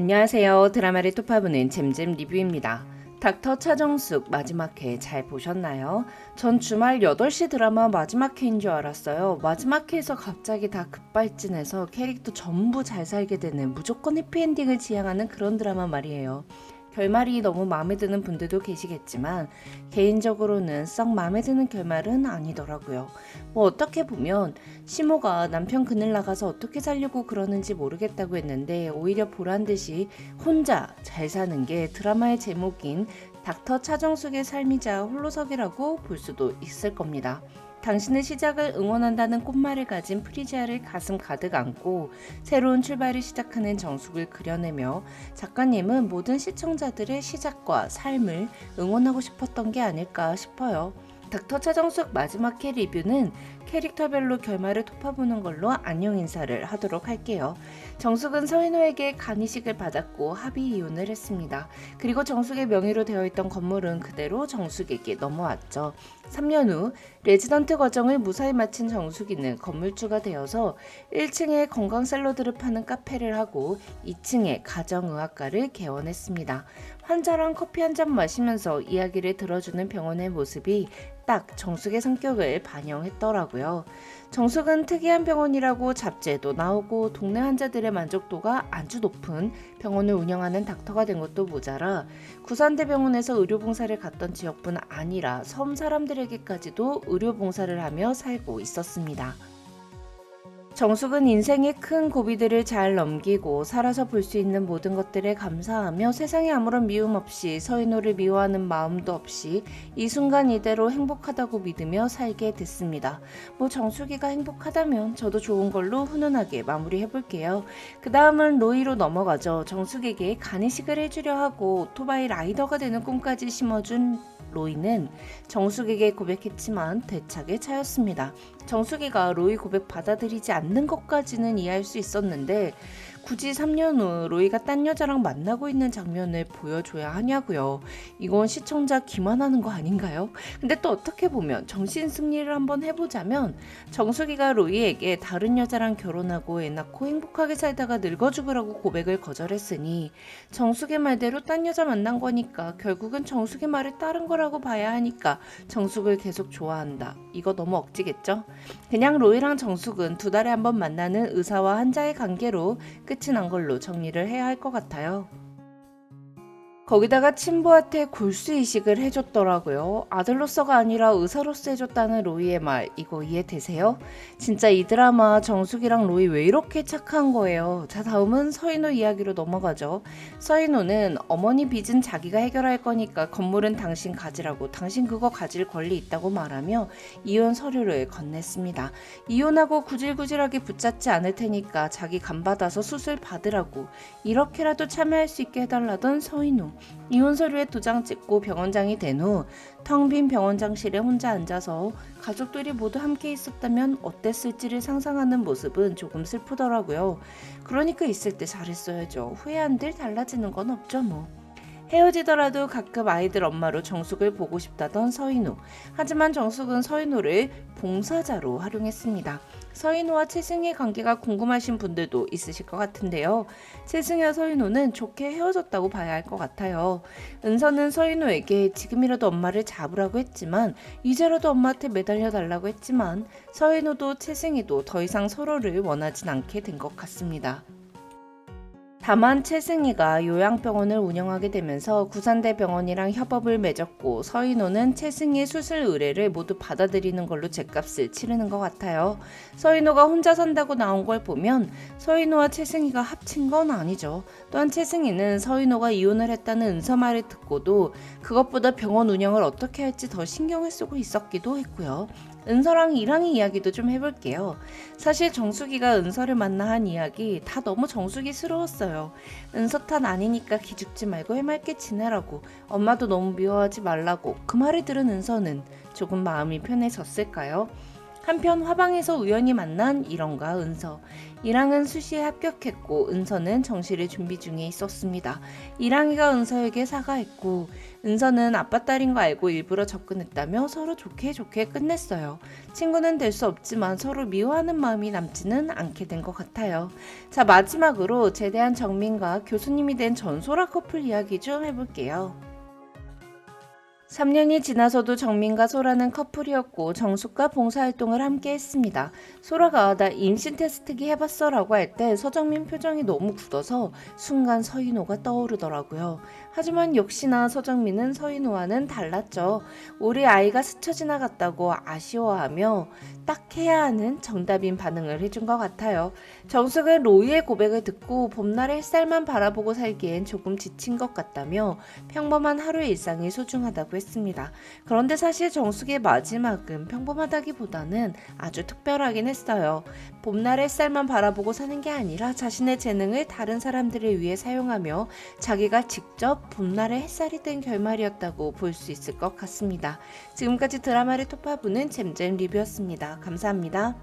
안녕하세요. 드라마를 톱파보는 잼잼 리뷰입니다. 닥터 차정숙 마지막 회 잘 보셨나요? 전 주말 8시 드라마 마지막 회인 줄 알았어요. 마지막 회에서 갑자기 다 급발진해서 캐릭터 전부 잘 살게 되는 무조건 해피엔딩을 지향하는 그런 드라마 말이에요. 결말이 너무 마음에 드는 분들도 계시겠지만 개인적으로는 썩 마음에 드는 결말은 아니더라고요. 뭐 어떻게 보면 시모가 남편 그늘 나가서 어떻게 살려고 그러는지 모르겠다고 했는데 오히려 보란 듯이 혼자 잘 사는 게 드라마의 제목인 닥터 차정숙의 삶이자 홀로서기라고 볼 수도 있을 겁니다. 당신의 시작을 응원한다는 꽃말을 가진 프리지아를 가슴 가득 안고 새로운 출발을 시작하는 정숙을 그려내며 작가님은 모든 시청자들의 시작과 삶을 응원하고 싶었던 게 아닐까 싶어요. 닥터 차정숙 마지막 회 리뷰는 캐릭터별로 결말을 톱파보는 걸로 안녕 인사를 하도록 할게요. 정숙은 서인호에게 간이식을 받았고 합의 이혼을 했습니다. 그리고 정숙의 명의로 되어 있던 건물은 그대로 정숙에게 넘어왔죠. 3년 후 레지던트 과정을 무사히 마친 정숙이는 건물주가 되어서 1층에 건강 샐러드를 파는 카페를 하고 2층에 가정의학과를 개원했습니다. 환자랑 커피 한 잔 마시면서 이야기를 들어주는 병원의 모습이 딱 정숙의 성격을 반영했더라고요. 정숙은 특이한 병원이라고 잡지에도 나오고 동네 환자들의 만족도가 아주 높은 병원을 운영하는 닥터가 된 것도 모자라 구산대병원에서 의료봉사를 갔던 지역뿐 아니라 섬 사람들에게까지도 의료봉사를 하며 살고 있었습니다. 정숙은 인생의 큰 고비들을 잘 넘기고 살아서 볼 수 있는 모든 것들에 감사하며 세상에 아무런 미움 없이 서인호를 미워하는 마음도 없이 이 순간 이대로 행복하다고 믿으며 살게 됐습니다. 뭐 정숙이가 행복하다면 저도 좋은 걸로 훈훈하게 마무리해볼게요. 그 다음은 로이로 넘어가죠. 정숙에게 간이식을 해주려 하고 오토바이 라이더가 되는 꿈까지 심어준 로이는 정숙에게 고백했지만 대차게 차였습니다. 정숙이가 로이 고백 받아들이지 않는 것까지는 이해할 수 있었는데 굳이 3년 후 로이가 딴 여자랑 만나고 있는 장면을 보여줘야 하냐고요. 이건 시청자 기만하는 거 아닌가요? 근데 또 어떻게 보면 정신 승리를 한번 해보자면 정숙이가 로이에게 다른 여자랑 결혼하고 애 낳고 행복하게 살다가 늙어 죽으라고 고백을 거절했으니 정숙의 말대로 딴 여자 만난 거니까 결국은 정숙의 말을 따른 거라고 봐야 하니까 정숙을 계속 좋아한다. 이거 너무 억지겠죠? 그냥 로이랑 정숙은 2달에 한 번 만나는 의사와 환자의 관계로 끝이 난 걸로 정리를 해야 할 것 같아요. 거기다가 친부한테 골수 이식을 해줬더라고요. 아들로서가 아니라 의사로서 해줬다는 로이의 말, 이거 이해되세요? 진짜 이 드라마 정숙이랑 로이 왜 이렇게 착한 거예요? 자, 다음은 서인호 이야기로 넘어가죠. 서인호는 어머니 빚은 자기가 해결할 거니까 건물은 당신 가지라고, 당신 그거 가질 권리 있다고 말하며 이혼 서류를 건넸습니다. 이혼하고 구질구질하게 붙잡지 않을 테니까 자기 간 받아서 수술 받으라고, 이렇게라도 참여할 수 있게 해달라던 서인호. 이혼 서류에 2장 찍고 병원장이 된 후 텅 빈 병원장실에 혼자 앉아서 가족들이 모두 함께 있었다면 어땠을지를 상상하는 모습은 조금 슬프더라고요. 그러니까 있을 때 잘했어야죠. 후회 한들 달라지는 건 없죠 뭐. 헤어지더라도 가끔 아이들 엄마로 정숙을 보고 싶다던 서인호. 하지만 정숙은 서인호를 봉사자로 활용했습니다. 서인호와 채승의 관계가 궁금하신 분들도 있으실 것 같은데요. 채승과 서인호는 좋게 헤어졌다고 봐야 할 것 같아요. 은서는 서인호에게 지금이라도 엄마를 잡으라고 했지만 이제라도 엄마한테 매달려 달라고 했지만 서인호도 채승이도 더 이상 서로를 원하진 않게 된 것 같습니다. 다만 채승이가 요양병원을 운영하게 되면서 구산대병원이랑 협업을 맺었고 서인호는 채승이의 수술 의뢰를 모두 받아들이는 걸로 죗값을 치르는 것 같아요. 서인호가 혼자 산다고 나온 걸 보면 서인호와 채승이가 합친 건 아니죠. 또한 채승이는 서인호가 이혼을 했다는 은서 말을 듣고도 그것보다 병원 운영을 어떻게 할지 더 신경을 쓰고 있었기도 했고요. 은서랑 이랑이 이야기도 좀 해볼게요. 사실 정숙이가 은서를 만나 한 이야기 다 너무 정숙이스러웠어요. 은서 탓 아니니까 기죽지 말고 해맑게 지내라고, 엄마도 너무 미워하지 말라고 그 말을 들은 은서는 조금 마음이 편해졌을까요? 한편 화방에서 우연히 만난 일원과 은서. 이랑은 수시에 합격했고 은서는 정시를 준비 중에 있었습니다. 이랑이가 은서에게 사과했고 은서는 아빠 딸인 거 알고 일부러 접근했다며 서로 좋게 좋게 끝냈어요. 친구는 될 수 없지만 서로 미워하는 마음이 남지는 않게 된 것 같아요. 자, 마지막으로 제대한 정민과 교수님이 된 전소라 커플 이야기 좀 해볼게요. 3년이 지나서도 정민과 소라는 커플이었고 정숙과 봉사활동을 함께 했습니다. 소라가 나 임신 테스트기 해봤어 라고 할 때 서정민 표정이 너무 굳어서 순간 서인호가 떠오르더라고요. 하지만 역시나 서정민은 서인호와는 달랐죠. 우리 아이가 스쳐 지나갔다고 아쉬워하며 딱 해야 하는 정답인 반응을 해준 것 같아요. 정숙은 로이의 고백을 듣고 봄날의 햇살만 바라보고 살기엔 조금 지친 것 같다며 평범한 하루의 일상이 소중하다고 했습니다. 그런데 사실 정숙의 마지막은 평범하다기보다는 아주 특별하긴 했어요. 봄날의 햇살만 바라보고 사는 게 아니라 자신의 재능을 다른 사람들을 위해 사용하며 자기가 직접 봄날의 햇살이 된 결말이었다고 볼 수 있을 것 같습니다. 지금까지 드라마를 톱파보는 잼잼 리뷰였습니다. 감사합니다.